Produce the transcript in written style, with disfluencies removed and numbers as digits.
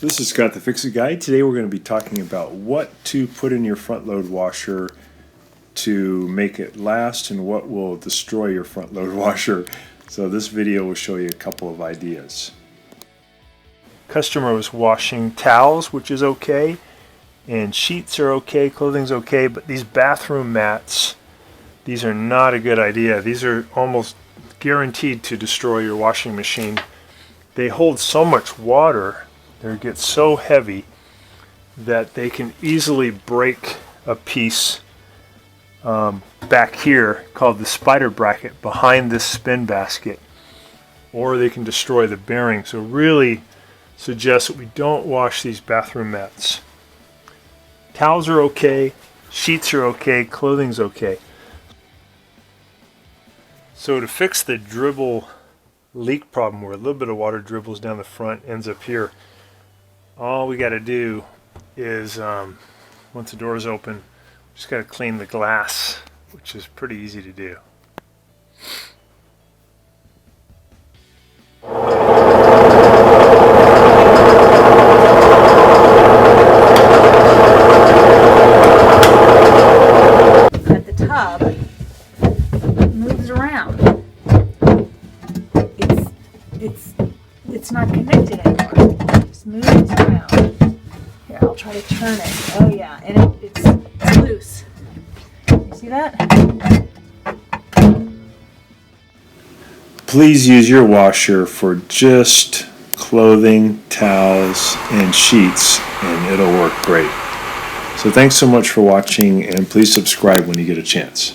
This is Scott the Fix-It Guy. Today we're going to be talking about what to put in your front load washer to make it last and what will destroy your front load washer. So this video will show you a couple of ideas. Customer was washing towels, which is okay, and sheets are okay, clothing's okay, but these bathroom mats, these are not a good idea. These are almost guaranteed to destroy your washing machine. They hold so much water, they get so heavy that they can easily break a piece back here called the spider bracket behind this spin basket, or they can destroy the bearing. So really suggest that we don't wash these bathroom mats. Towels are okay, sheets are okay, clothing's okay. So to fix the dribble leak problem where a little bit of water dribbles down the front, ends up here, all we got to do is once the door is open, just got to clean the glass, which is pretty easy to do. But the tub moves around. It's not connected anymore. It just moves around. Here, I'll try to turn it. Oh yeah, and it's loose. You see that? Please use your washer for just clothing, towels, and sheets, and it'll work great. So thanks so much for watching, and please subscribe when you get a chance.